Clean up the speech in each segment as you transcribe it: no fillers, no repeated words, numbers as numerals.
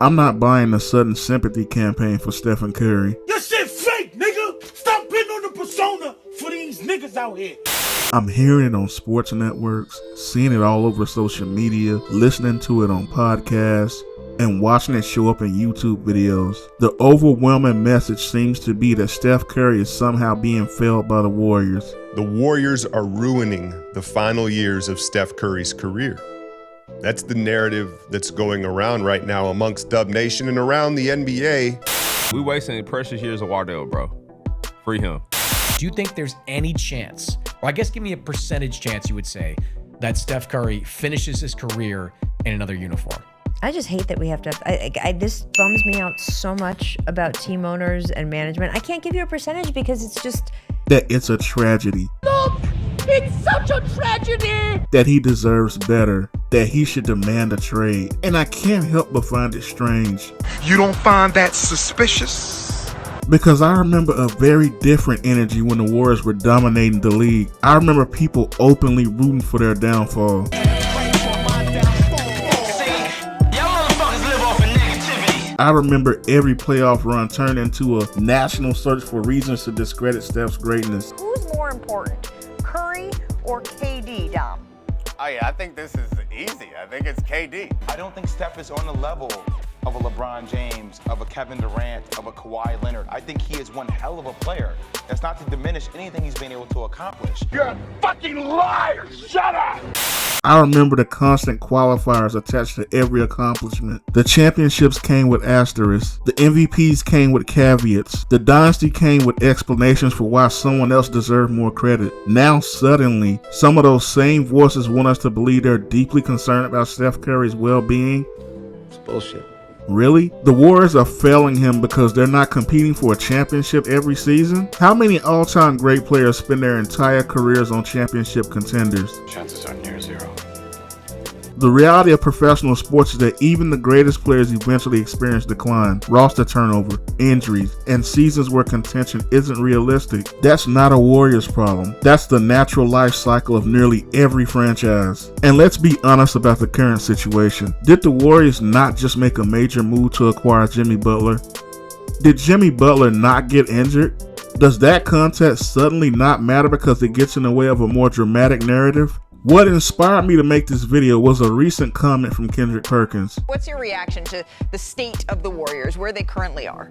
I'm not buying the sudden sympathy campaign for Stephen Curry. Your shit fake, nigga! Stop putting on the persona for these niggas out here. I'm hearing it on sports networks, seeing it all over social media, listening to it on podcasts, and watching it show up in YouTube videos. The overwhelming message seems to be that Steph Curry is somehow being failed by the Warriors. The Warriors are ruining the final years of Steph Curry's career. That's the narrative that's going around right now amongst Dub Nation and around the NBA. We wasting precious years of Wardell, bro. Free him. Do you think there's any chance, or I guess give me a percentage chance you would say, that Steph Curry finishes his career in another uniform? I just hate that we have to, this bums me out so much about team owners and management. I can't give you a percentage because it's just... That it's a tragedy. Look, it's such a tragedy! That he deserves better. That he should demand a trade. And I can't help but find it strange. You don't find that suspicious? Because I remember a very different energy when the Warriors were dominating the league. I remember people openly rooting for their downfall. I remember every playoff run turned into a national search for reasons to discredit Steph's greatness. Who's more important, Curry or KD, Dom? Oh yeah, I think this is easy. I think it's KD. I don't think Steph is on the level of a LeBron James, of a Kevin Durant, of a Kawhi Leonard. I think he is one hell of a player. That's not to diminish anything he's been able to accomplish. You're a fucking liar! Shut up! I remember the constant qualifiers attached to every accomplishment. The championships came with asterisks. The MVPs came with caveats. The dynasty came with explanations for why someone else deserved more credit. Now suddenly, some of those same voices want us to believe they're deeply concerned about Steph Curry's well-being. It's bullshit. Really? The Warriors are failing him because they're not competing for a championship every season? How many all-time great players spend their entire careers on championship contenders? Chances are near zero. The reality of professional sports is that even the greatest players eventually experience decline, roster turnover, injuries, and seasons where contention isn't realistic. That's not a Warriors problem. That's the natural life cycle of nearly every franchise. And let's be honest about the current situation. Did the Warriors not just make a major move to acquire Jimmy Butler? Did Jimmy Butler not get injured? Does that context suddenly not matter because it gets in the way of a more dramatic narrative? What inspired me to make this video was a recent comment from Kendrick Perkins. What's your reaction to the state of the Warriors, where they currently are?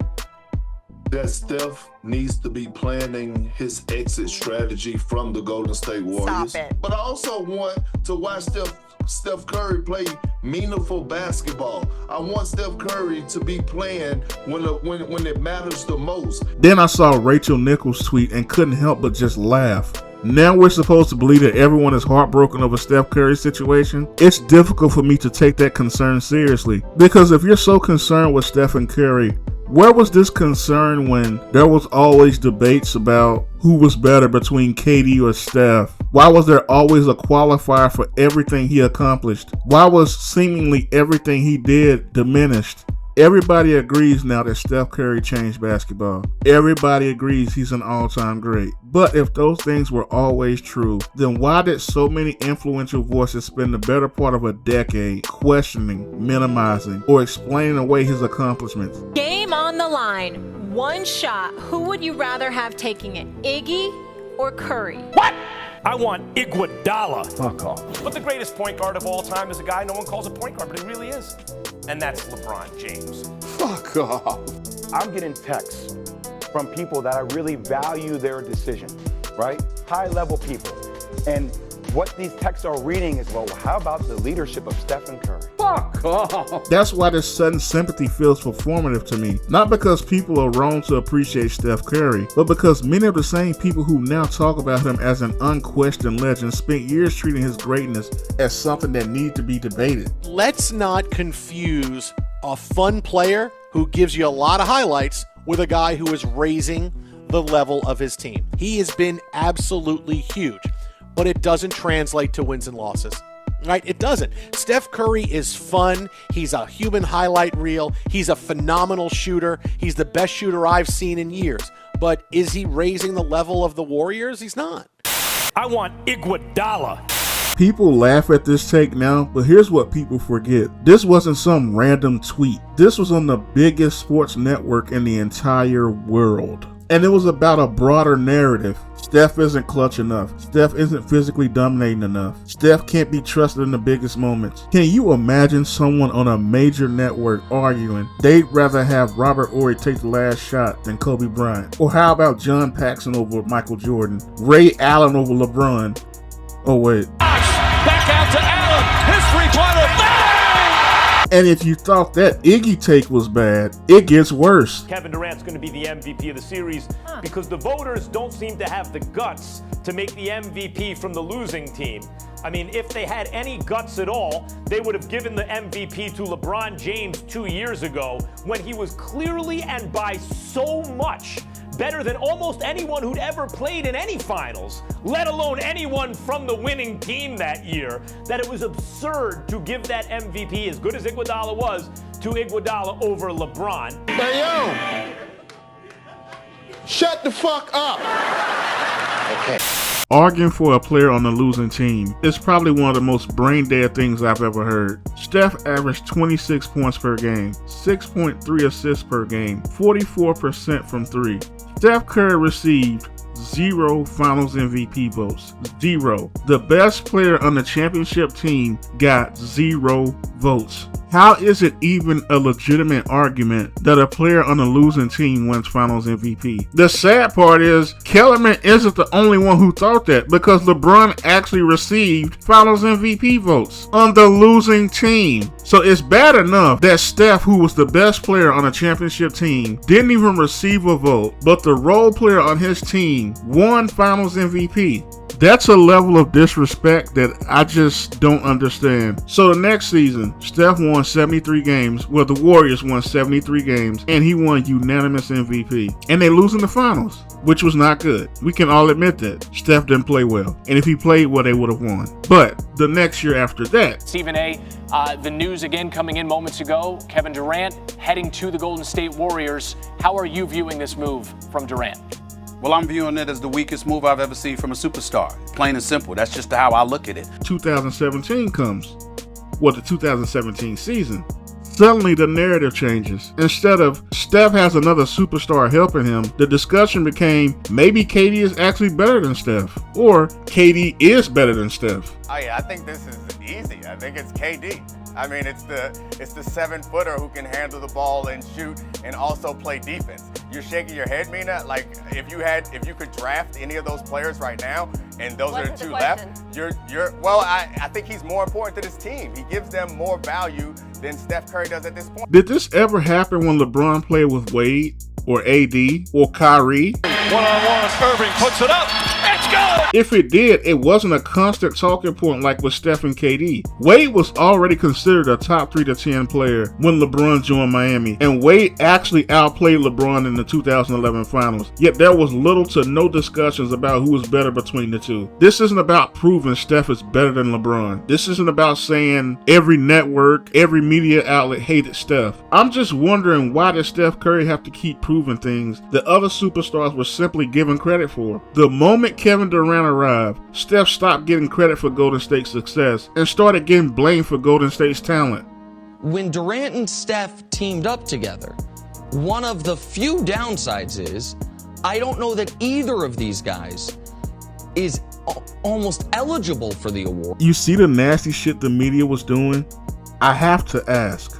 That Steph needs to be planning his exit strategy from the Golden State Warriors. Stop it. But I also want to watch Steph Curry play meaningful basketball. I want Steph Curry to be playing when it matters the most. Then I saw Rachel Nichols' tweet and couldn't help but just laugh. Now we're supposed to believe that everyone is heartbroken over Steph Curry's situation? It's difficult for me to take that concern seriously. Because if you're so concerned with Stephen Curry, where was this concern when there was always debates about who was better between KD or Steph? Why was there always a qualifier for everything he accomplished? Why was seemingly everything he did diminished? Everybody agrees now that Steph Curry changed basketball. Everybody agrees he's an all-time great. But if those things were always true, then why did so many influential voices spend the better part of a decade questioning, minimizing, or explaining away his accomplishments? Game on the line. One shot. Who would you rather have taking it, Iggy or Curry? What? I want Iguodala. Fuck off. But the greatest point guard of all time is a guy no one calls a point guard, but he really is. And that's LeBron James. Fuck off. I'm getting texts from people that I really value their decision, right? High-level people. And what these texts are reading is, well, how about the leadership of Stephen Curry? Fuck off. That's why this sudden sympathy feels performative to me. Not because people are wrong to appreciate Steph Curry, but because many of the same people who now talk about him as an unquestioned legend spent years treating his greatness as something that needed to be debated. Let's not confuse a fun player who gives you a lot of highlights with a guy who is raising the level of his team. He has been absolutely huge, but it doesn't translate to wins and losses. Right? It doesn't. Steph Curry is fun. He's a human highlight reel. He's a phenomenal shooter. He's the best shooter I've seen in years. But is he raising the level of the Warriors? He's not. I want Iguodala. People laugh at this take now, but here's what people forget. This wasn't some random tweet. This was on the biggest sports network in the entire world. And it was about a broader narrative. Steph isn't clutch enough. Steph isn't physically dominating enough. Steph can't be trusted in the biggest moments. Can you imagine someone on a major network arguing they'd rather have Robert Horry take the last shot than Kobe Bryant? Or how about John Paxson over Michael Jordan? Ray Allen over LeBron? Oh wait. Back out to Allen. His three-pointer. Bang! And if you thought that Iggy take was bad, it gets worse. Kevin Durant's going to be the MVP of the series because the voters don't seem to have the guts to make the MVP from the losing team. I mean, if they had any guts at all, they would have given the MVP to LeBron James 2 years ago when he was clearly and by so much better than almost anyone who'd ever played in any finals, let alone anyone from the winning team that year, that it was absurd to give that MVP, as good as Iguodala was, to Iguodala over LeBron. Hey, yo! Shut the fuck up! Okay. Arguing for a player on the losing team is probably one of the most brain-dead things I've ever heard. Steph averaged 26 points per game, 6.3 assists per game, 44% from 3. Steph Curry received 0 Finals MVP votes. 0. The best player on the championship team got 0 votes. How is it even a legitimate argument that a player on a losing team wins Finals MVP? The sad part is Kellerman isn't the only one who thought that, because LeBron actually received Finals MVP votes on the losing team. So it's bad enough that Steph, who was the best player on a championship team, didn't even receive a vote, but the role player on his team won Finals MVP. That's a level of disrespect that I just don't understand. So the next season, Steph won 73 games, well, the Warriors won 73 games, and he won unanimous MVP. And they lose in the finals, which was not good. We can all admit that. Steph didn't play well. And if he played well, they would have won. But the next year after that, Stephen A., the news again coming in moments ago, Kevin Durant heading to the Golden State Warriors. How are you viewing this move from Durant? Well, I'm viewing it as the weakest move I've ever seen from a superstar. Plain and simple. That's just how I look at it. 2017 comes. Well, the 2017 season. Suddenly the narrative changes. Instead of Steph has another superstar helping him, the discussion became maybe KD is actually better than Steph. Or KD is better than Steph. Oh yeah, I think this is easy. I think it's KD. I mean, it's the 7-footer who can handle the ball and shoot and also play defense. You're shaking your head, Mina. Like if you could draft any of those players right now, and those are the two left, well, I think he's more important to this team. He gives them more value than Steph Curry does at this point. Did this ever happen when LeBron played with Wade or AD or Kyrie? One-on-one, Irving puts it up. It's good! If it did, it wasn't a constant talking point like with Steph and KD. Wade was already considered a top 3 to 10 player when LeBron joined Miami, and Wade actually outplayed LeBron in the 2011 finals. Yet there was little to no discussions about who was better between the two. This isn't about proving Steph is better than LeBron. This isn't about saying every network, every media outlet hated Steph. I'm just wondering, why does Steph Curry have to keep proving things that other superstars were simply given credit for? The moment Kevin Durant arrived, Steph stopped getting credit for Golden State's success and started getting blamed for Golden State's talent. When Durant and Steph teamed up together, one of the few downsides is I don't know that either of these guys is almost eligible for the award. You see the nasty shit the media was doing? I have to ask.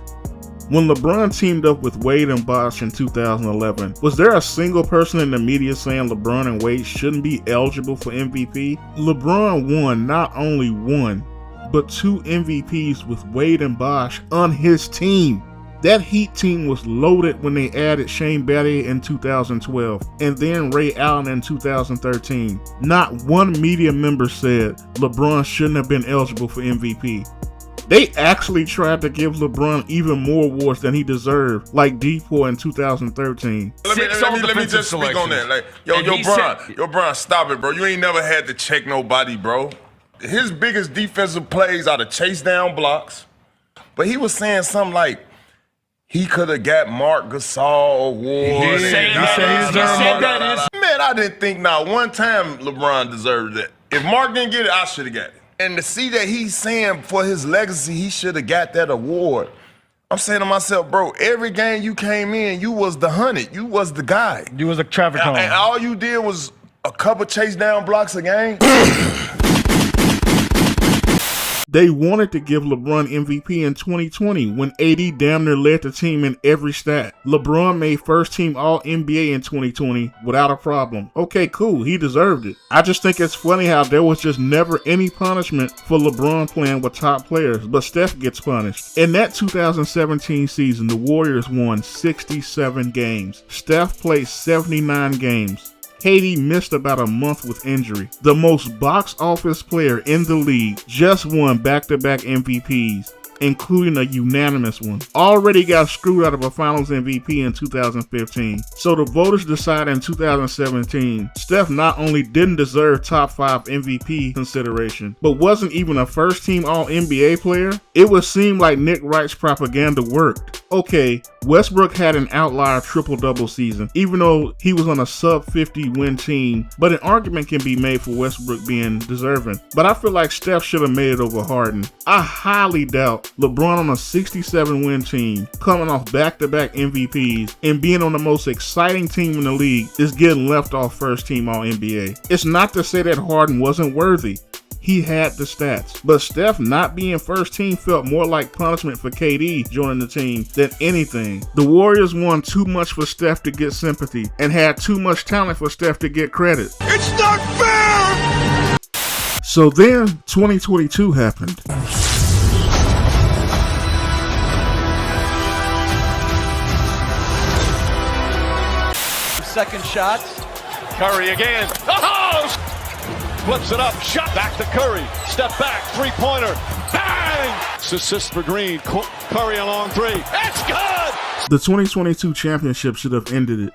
When LeBron teamed up with Wade and Bosh in 2011, was there a single person in the media saying LeBron and Wade shouldn't be eligible for MVP? LeBron won not only one, but 2 MVPs with Wade and Bosh on his team. That Heat team was loaded when they added Shane Battier in 2012 and then Ray Allen in 2013. Not one media member said LeBron shouldn't have been eligible for MVP. They actually tried to give LeBron even more awards than he deserved, like D4 in 2013. Let me just speak on that. Like, yo, Bron, stop it, bro. You ain't never had to check nobody, bro. His biggest defensive plays are the chase down blocks. But he was saying something like, he could have got Mark Gasol award. Man, I didn't think not one time LeBron deserved that. If Mark didn't get it, I should have got it. And to see that he's saying for his legacy, he should have got that award. I'm saying to myself, bro, every game you came in, you was the 100. You was the guy. You was a traffic cone. And all you did was a couple chase down blocks a game. They wanted to give LeBron MVP in 2020 when AD damn near led the team in every stat. LeBron made first team All-NBA in 2020 without a problem. Okay, cool, he deserved it. I just think it's funny how there was just never any punishment for LeBron playing with top players, but Steph gets punished. In that 2017 season, the Warriors won 67 games. Steph played 79 games. KD missed about a month with injury. The most box office player in the league just won back-to-back MVPs, including a unanimous one. Already got screwed out of a Finals MVP in 2015. So the voters decided in 2017, Steph not only didn't deserve top 5 MVP consideration, but wasn't even a first-team All-NBA player. It would seem like Nick Wright's propaganda worked. Okay, Westbrook had an outlier triple-double season, even though he was on a sub-50 win team, but an argument can be made for Westbrook being deserving. But I feel like Steph should have made it over Harden. I highly doubt LeBron on a 67 win team, coming off back-to-back MVPs, and being on the most exciting team in the league is getting left off first team All-NBA. It's not to say that Harden wasn't worthy. He had the stats, but Steph not being first team felt more like punishment for KD joining the team than anything. The Warriors won too much for Steph to get sympathy and had too much talent for Steph to get credit. It's not fair! So then 2022 happened. Second shot. Curry again. Oh! Flips it up. Shot back to Curry. Step back. Three-pointer. Bang! Assist for Green. Curry a long three. It's good! The 2022 championship should have ended it.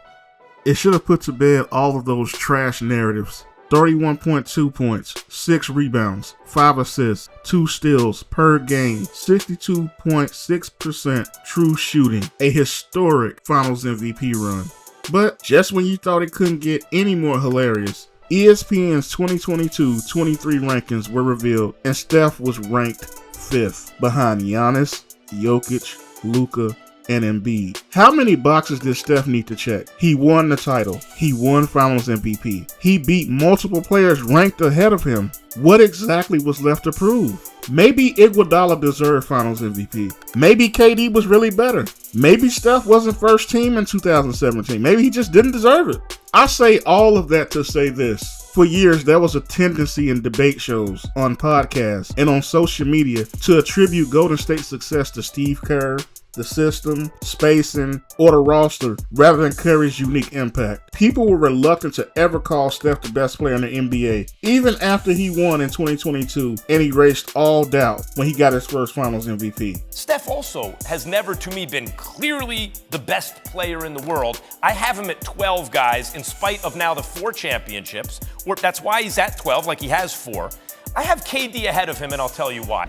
It should have put to bed all of those trash narratives. 31.2 points, 6 rebounds, 5 assists, 2 steals per game, 62.6% true shooting, a historic Finals MVP run. But just when you thought it couldn't get any more hilarious, ESPN's 2022-23 rankings were revealed, and Steph was ranked 5th, behind Giannis, Jokic, Luka, and Embiid. How many boxes did Steph need to check? He won the title. He won Finals MVP. He beat multiple players ranked ahead of him. What exactly was left to prove? Maybe Iguodala deserved Finals MVP. Maybe KD was really better. Maybe Steph wasn't first team in 2017. Maybe he just didn't deserve it. I say all of that to say this. For years, there was a tendency in debate shows, on podcasts, and on social media to attribute Golden State's success to Steve Kerr, the system, spacing, or the roster, rather than Curry's unique impact. People were reluctant to ever call Steph the best player in the NBA, even after he won in 2022 and erased all doubt when he got his first Finals MVP. Steph also has never, to me, been clearly the best player in the world. I have him at 12, guys, in spite of now the 4 championships. That's why he's at 12, like he has 4. I have KD ahead of him, and I'll tell you why.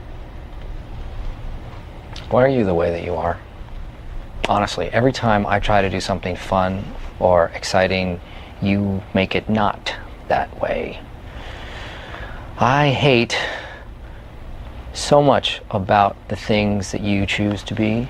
Why are you the way that you are? Honestly, every time I try to do something fun or exciting, you make it not that way. I hate so much about the things that you choose to be.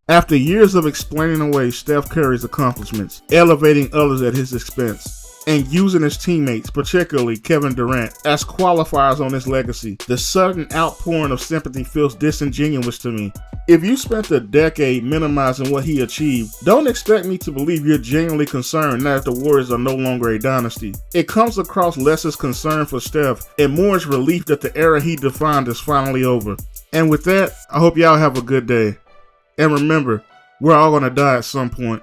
After years of explaining away Steph Curry's accomplishments, elevating others at his expense, and using his teammates, particularly Kevin Durant, as qualifiers on his legacy, the sudden outpouring of sympathy feels disingenuous to me. If you spent a decade minimizing what he achieved, don't expect me to believe you're genuinely concerned now that the Warriors are no longer a dynasty. It comes across less as concern for Steph and more as relief that the era he defined is finally over. And with that, I hope y'all have a good day. And remember, we're all gonna die at some point.